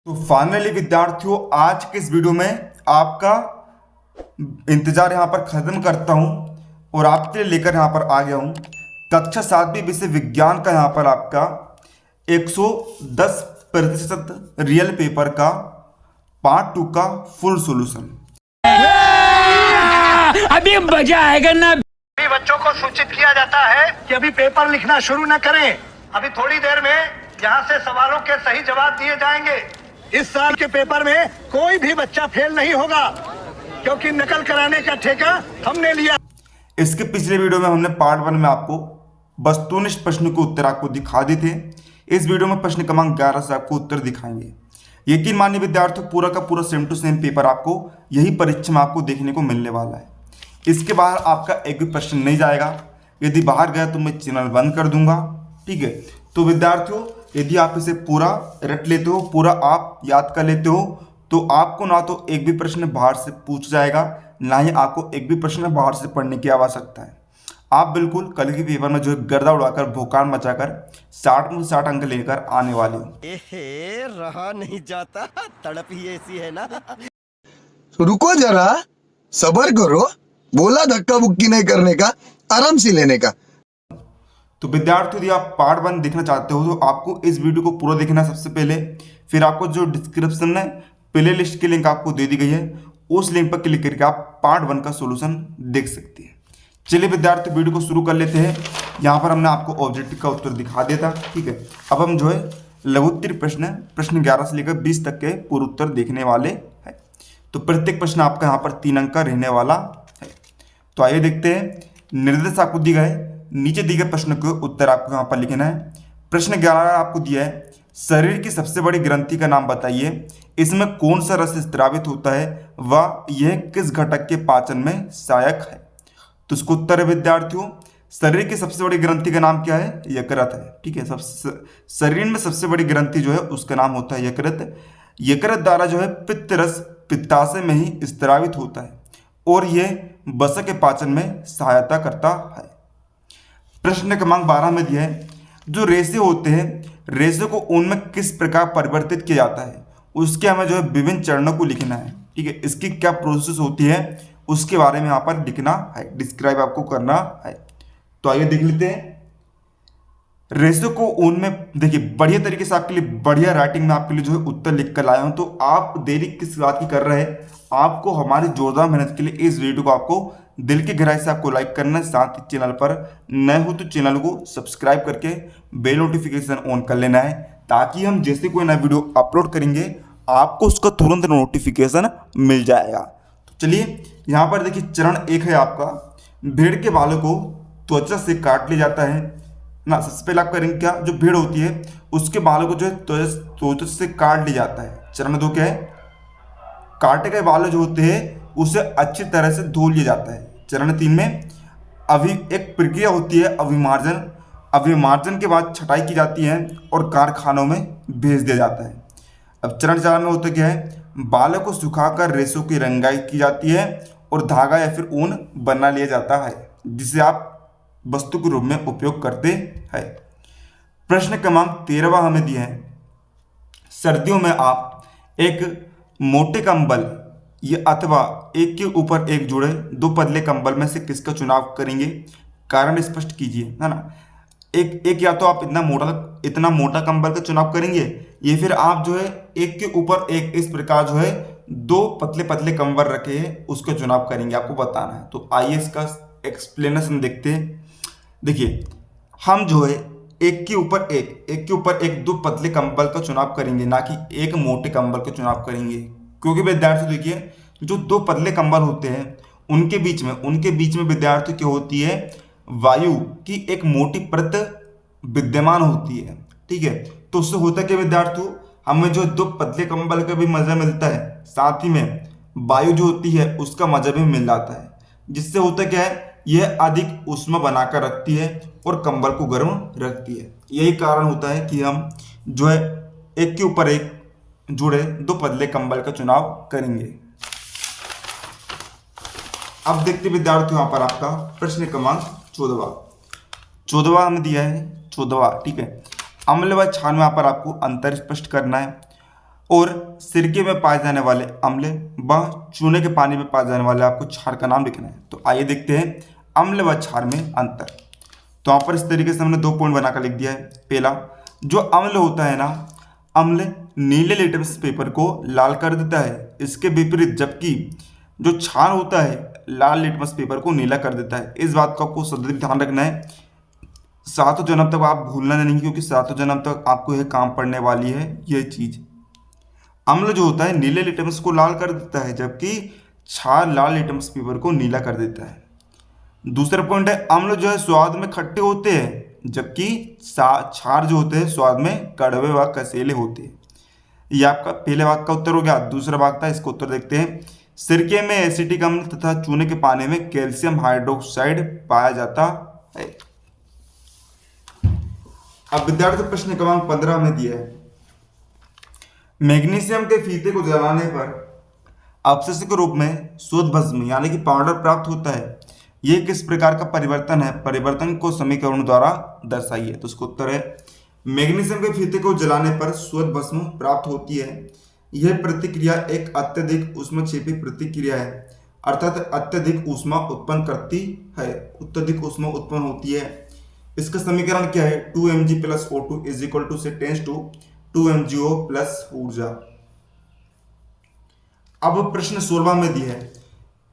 तो फाइनली विद्यार्थियों, आज के इस वीडियो में आपका इंतजार यहाँ पर खत्म करता हूँ और आपके लिए लेकर यहाँ पर आ गया हूँ कक्षा 7वीं विषय विज्ञान का यहाँ पर आपका 110% रियल पेपर का पार्ट 2 का फुल सॉल्यूशन। अभी मजा आएगा ना। बच्चों को सूचित किया जाता है कि अभी पेपर लिखना शुरू न करें। अभी थोड़ी देर में यहाँ से सवालों के सही जवाब दिए जाएंगे। इस साल के पेपर में कोई भी बच्चा फेल नहीं होगा, क्योंकि नकल कराने का ठेका हमने लिया। इसके पिछले वीडियो में हमने पार्ट 1 में आपको वस्तुनिष्ठ प्रश्न के उत्तर आपको दिखा दिए थे। इस वीडियो में प्रश्न क्रमांक 11 से आपको उत्तर दिखाएंगे। यकीन मानिए विद्यार्थियों, पूरा का पूरा सेम टू सेम पेपर आपको यही परीक्षा में आपको देखने को मिलने वाला है। इसके बाहर आपका एक भी प्रश्न नहीं जाएगा। यदि बाहर गया तो मैं चैनल बंद कर दूंगा। ठीक है, तो विद्यार्थियों, यदि आप इसे पूरा रट लेते हो, पूरा आप याद कर लेते हो, तो आपको ना तो एक भी प्रश्न बाहर से पूछ जाएगा, ना ही आपको एक भी प्रश्न बाहर से पढ़ने की आवश्यकता है। आप बिल्कुल कल के पेपर में जो है गर्दा उड़ाकर भूकान मचाकर 60 में 60 अंक लेकर आने वाले हो। रहा नहीं जाता, तड़प ही ऐसी है ना। रुको जरा, सबर करो। बोला धक्का बुक्की नहीं करने का, आराम से लेने का। तो विद्यार्थियों, यदि आप पार्ट 1 देखना चाहते हो तो आपको इस वीडियो को पूरा देखना सबसे पहले। फिर आपको जो डिस्क्रिप्शन में प्ले लिस्ट की लिंक आपको दे दी गई है, उस लिंक पर क्लिक करके आप पार्ट 1 का सॉल्यूशन देख सकते हैं। चलिए विद्यार्थी, वीडियो को शुरू कर लेते हैं। यहाँ पर हमने आपको ऑब्जेक्टिव का उत्तर दिखा दिया था। ठीक है, अब हम जो है लघुत्तरीय प्रश्न 11 से लेकर 20 तक के पूर्व उत्तर देखने वाले हैं। तो प्रत्येक प्रश्न आपका यहाँ पर 3 अंक का रहने वाला है। तो आइए देखते हैं। निर्देश आपको दी गए, नीचे दिए गए प्रश्न के उत्तर आपको यहाँ पर लिखना है। प्रश्न 11 आपको दिया है, शरीर की सबसे बड़ी ग्रंथि का नाम बताइए। इसमें कौन सा रस स्रावित होता है व यह किस घटक के पाचन में सहायक है। तो इसको उत्तर है विद्यार्थियों, शरीर की सबसे बड़ी ग्रंथि का नाम क्या है? यकृत है। ठीक है, शरीर में सबसे बड़ी ग्रंथि जो है उसका नाम होता है यकृत। यकृत द्वारा जो है पित्त रस पित्ताशय में ही स्रावित होता है और यह वसा के पाचन में सहायता करता है। प्रश्न क्रमांक 12 में दिया है, जो रेशे होते हैं, रेशे को उनमें किस प्रकार परिवर्तित किया जाता है, उसके हमें जो है विभिन्न चरणों को लिखना है। ठीक है, इसकी क्या प्रोसेस होती है उसके बारे में यहाँ पर लिखना है, डिस्क्राइब आपको करना है। तो आइए देख लेते हैं। रेशे को उनमें, देखिए बढ़िया तरीके से आपके लिए बढ़िया राइटिंग में आपके लिए जो है उत्तर लिख कर लाया हूँ। तो आप देरी किस बात की कर रहे हैं? आपको हमारी जोरदार मेहनत के लिए इस वीडियो को आपको दिल की गहराई से आपको लाइक करना है। साथ ही चैनल पर नए हो तो चैनल को सब्सक्राइब करके बेल नोटिफिकेशन ऑन कर लेना है, ताकि हम जैसे कोई नया वीडियो अपलोड करेंगे आपको उसका तुरंत नोटिफिकेशन मिल जाएगा। तो चलिए यहाँ पर देखिए, चरण 1 है आपका, भेड़ के बालों को त्वचा से काट लिया जाता है ना। सबसे पहले आप करेंगे क्या, जो भेड़ होती है उसके बालों को जो है त्वचा से काट लिया जाता है। चरण 2 क्या है, काटे गए बाल जो होते हैं उसे अच्छी तरह से धो लिया जाता है। चरण 3 में एक प्रक्रिया होती है अभिमार्जन। अभिमार्जन के बाद छटाई की जाती है और कारखानों में भेज दिया जाता है। अब चरण 4 में होता क्या है, बालों को सुखाकर रेशों की रंगाई की जाती है और धागा या फिर ऊन बना लिया जाता है, जिसे आप वस्तु के रूप में उपयोग करते हैं। प्रश्न क्रमांक 13 हमें दिया है, सर्दियों में आप एक मोटे कंबल ये अथवा एक के ऊपर एक जुड़े 2 पतले कंबल में से किसका चुनाव करेंगे? कारण स्पष्ट कीजिए, है ना। एक या तो आप इतना मोटा कंबल का चुनाव करेंगे, या फिर आप जो है एक के ऊपर एक इस प्रकार जो है 2 पतले पतले कंबल रखे हैं उसका चुनाव करेंगे, आपको बताना है। तो आइए इसका एक्सप्लेनेशन देखते हैं। देखिए, हम जो है एक के ऊपर एक 2 पतले कंबल का चुनाव करेंगे, ना कि एक मोटे कंबल का चुनाव करेंगे। क्योंकि विद्यार्थी देखिए, जो 2 पतले कंबल होते हैं उनके बीच में विद्यार्थी क्या होती है, वायु की एक मोटी परत विद्यमान होती है। ठीक है, तो उससे होता है कि विद्यार्थियों, हमें जो 2 पतले कंबल का भी मजा मिलता है, साथ ही में वायु जो होती है उसका मजा भी मिल जाता है। जिससे होता क्या है, यह अधिक ऊष्मा बनाकर रखती है और कंबल को गर्म रखती है। यही कारण होता है कि हम जो है एक के ऊपर एक जुड़े 2 पतले कंबल का चुनाव करेंगे। अब देखते विद्यार्थियों, यहाँ पर आपका प्रश्न क्रमांक 14 हमें दिया है। 14, ठीक है, अम्ल व क्षार में यहाँ पर आपको अंतर स्पष्ट करना है। और सिरके में पाए जाने वाले अम्ल व चूने के पानी में पाए जाने वाले आपको क्षार का नाम लिखना है। तो आइए देखते हैं अम्ल व क्षार में अंतर। तो यहाँ पर इस तरीके से हमने 2 पॉइंट बनाकर लिख दिया है। पहला, जो अम्ल होता है ना, अम्ल नीले लिटमस पेपर को लाल कर देता है, इसके विपरीत जबकि जो क्षार होता है लाल लिटमस पेपर को नीला कर देता है। इस बात को आपको सदैव ध्यान रखना है, सातों जन्म तक आप भूलना नहीं, क्योंकि सातों जन्म तक आपको यह काम पड़ने वाली है यह चीज। अम्ल जो होता है नीले लिटमस को लाल कर देता है, जबकि क्षार लाल लिटमस पेपर को नीला कर देता है। दूसरा पॉइंट है, अम्ल जो है स्वाद में खट्टे होते हैं, जबकि क्षार जो होते हैं स्वाद में कड़वे व कसेले होते हैं। ये आपका पहले भाग का उत्तर हो गया। दूसरा भाग था, इसको उत्तर देखते हैं। सिरके में एसिटिक अम्ल तथा चूने के पानी में कैल्शियम हाइड्रोक्साइड पाया जाता है। अब विद्यार्थी प्रश्न क्रमांक 15 में दिया है, मैग्नीशियम के फीते को जलाने पर अपशिष्ट के रूप में शुद्ध भस्म यानी कि पाउडर प्राप्त होता है। यह किस प्रकार का परिवर्तन है? परिवर्तन को समीकरण द्वारा दर्शाइए। तो उसका उत्तर है, मैग्नीशियम के फीते को जलाने पर शुद्ध भस्म प्राप्त होती है। यह प्रतिक्रिया एक अत्यधिक ऊष्मक्षेपी प्रतिक्रिया है, अर्थात अत्यधिक ऊष्मा उत्पन्न करती है, अत्यधिक ऊष्मा उत्पन्न होती है। इसका समीकरण क्या है? 2mg + O2 = से टेंस टू 2mgO प्लस ऊर्जा। अब प्रश्न 16 में दिया है,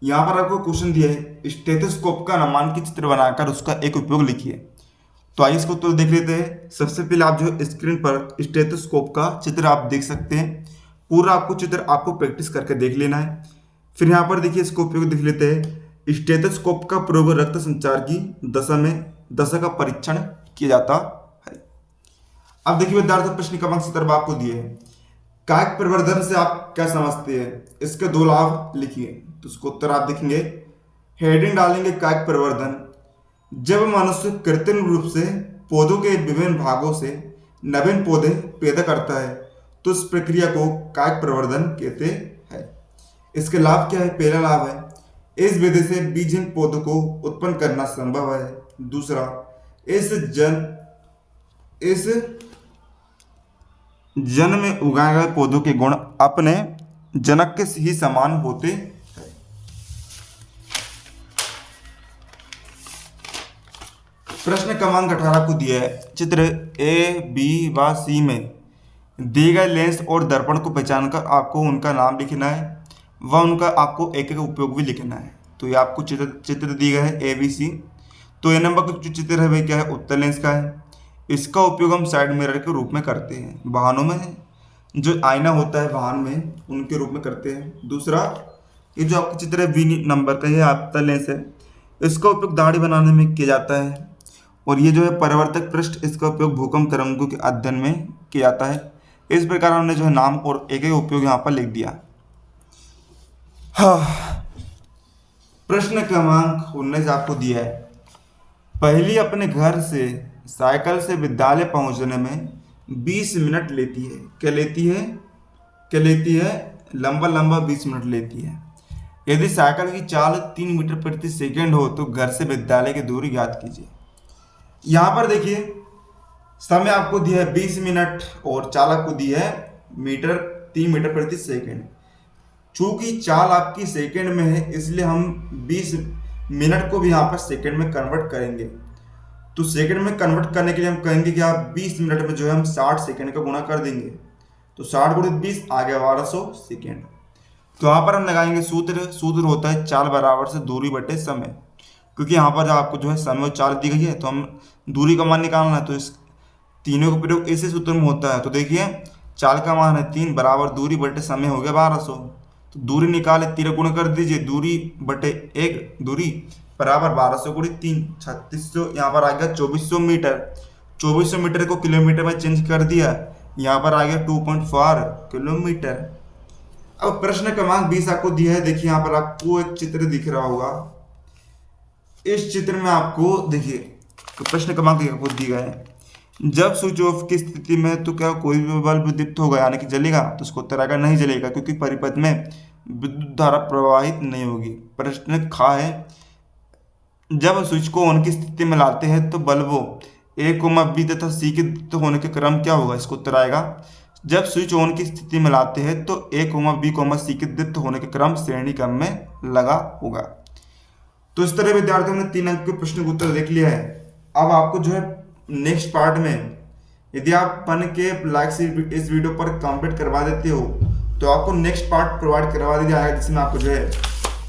यहाँ पर आपको क्वेश्चन दिया है, स्टेथोस्कोप का नामांकित चित्र बनाकर उसका एक उपयोग लिखिए। तो आइए इसको तो देख लेते हैं। सबसे पहले आप जो स्क्रीन पर स्टेथोस्कोप का चित्र आप देख सकते हैं, पूरा आपको चित्र आपको प्रैक्टिस करके देख लेना है। फिर यहाँ पर देखिए इसको उपयोग देख लेते हैं। स्टेथोस्कोप का प्रयोग रक्त संचार की दशा का परीक्षण किया जाता है। अब देखिए विद्यार्थी प्रश्न क्रमांक 17 आपको दिए है, कायिक प्रवर्धन से आप क्या समझते हैं? इसके 2 लाभ लिखिए। तो उसको उत्तर आप देखेंगे, हेडिंग डालेंगे कायिक प्रवर्धन, जब मनुष्य कृत्रिम रूप से पौधों के विभिन्न भागों से नवीन पौधे पैदा करता है तो इस प्रक्रिया को कायिक प्रवर्धन कहते हैं। इसके लाभ क्या है? पहला लाभ है, इस विधि से बीजहीन पौधों को उत्पन्न करना संभव है। दूसरा, इस जन में उगाए गए पौधों के गुण अपने जनक के ही समान होते हैं। प्रश्न क्रमांक 18 को दिया है, चित्र ए, बी व सी में दिए गए लेंस और दर्पण को पहचानकर आपको उनका नाम लिखना है व उनका आपको एक एक उपयोग भी लिखना है। तो ये आपको चित्र दिए गए है ABC। तो ए नंबर का जो चित्र है वह क्या है? उत्तल लेंस का है। इसका उपयोग हम साइड मिरर के रूप में करते हैं, वाहनों में जो आईना होता है वाहन में उनके रूप में करते हैं। दूसरा, ये जो आपका चित्र है B नंबर का, ये आपका लेंस है, इसका उपयोग दाढ़ी बनाने में किया जाता है। और ये जो है परावर्तक पृष्ठ, इसका उपयोग भूकंप तरंगों के अध्ययन में किया जाता है। इस प्रकार हमने जो है नाम और एक एक उपयोग यहाँ पर लिख दिया। प्रश्न क्रमांक 19 आपको दिया है, पहली अपने घर से साइकिल से विद्यालय पहुंचने में 20 मिनट लेती है। क्या लेती है? लंबा 20 मिनट लेती है। यदि साइकिल की चाल 3 मीटर प्रति सेकंड हो तो घर से विद्यालय की दूरी ज्ञात कीजिए। यहाँ पर देखिए समय आपको दिया है 20 मिनट और चाल आपको दी है 3 मीटर प्रति सेकंड। चूंकि चाल आपकी सेकंड में है इसलिए हम 20 मिनट को भी यहाँ पर सेकंड में कन्वर्ट करेंगे। तो सेकंड में कन्वर्ट करने के लिए हम कहेंगे कि आप 20 मिनट में जो है हम 60 सेकंड का गुणा कर देंगे। तो 60 × 20 आ गया 1200 सेकंड। तो यहाँ पर हम लगाएंगे सूत्र होता है चाल बराबर से दूरी बटे समय, क्योंकि यहाँ पर आपको जो है समय और चाल दी गई है तो हम दूरी का मान निकालना है। तो इस तीनों का प्रयोग इसी सूत्र में होता है। तो देखिए चाल का मान है 3 बराबर दूरी बटे समय हो गया 1200। तो दूरी निकाले 3 गुणा कर दीजिए, दूरी बटे 1 दूरी बराबर 1200 × 3 3600। यहाँ पर आ गया 2400 मीटर। 2400 मीटर को किलोमीटर में चेंज कर दिया, यहाँ पर आ गया 2.4 किलोमीटर। अब प्रश्न क्रमांक 20 आपको दिया है। देखिए यहाँ पर आपको एक चित्र दिख रहा होगा। इस चित्र में आपको देखिए प्रश्न क्रमांक आपको दिया है, जब स्विच ऑफ की स्थिति में तो क्या कोई भी बल्ब दीप्त होगा यानी कि जलेगा? तो उसको उत्तर आएगा नहीं जलेगा, क्योंकि परिपथ में विद्युत धारा प्रवाहित नहीं होगी। प्रश्न खा है, जब स्विच को ऑन की स्थिति में लाते हैं तो बल्बों A, B तथा C के दीप्त होने के क्रम क्या होगा? इसको उत्तर आएगा जब स्विच ऑन की स्थिति में लाते हैं तो A, B, C के दीप्त होने के क्रम श्रेणी क्रम में लगा होगा। तो इस तरह विद्यार्थियों ने 3 अंक के प्रश्न का उत्तर देख लिया है। अब आपको जो है नेक्स्ट पार्ट में यदि आप बन के लाइक से इस वीडियो पर कंप्लीट करवा देते हो तो आपको नेक्स्ट पार्ट प्रोवाइड करवा दिया जाएगा, जिसमें आपको जो है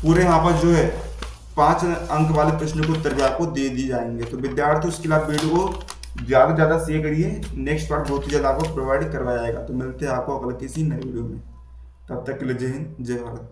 पूरे यहाँ पर जो है 5 अंक वाले प्रश्न के उत्तर भी आपको दे दिए जाएंगे। तो विद्यार्थी उसके लिए आप वीडियो को ज़्यादा से ज़्यादा शेयर करिए, नेक्स्ट पार्ट बहुत ही ज़्यादा आपको प्रोवाइड करवाया जाएगा। तो मिलते हैं आपको अगले किसी नए वीडियो में, तब तक के लिए जय हिंद जय भारत।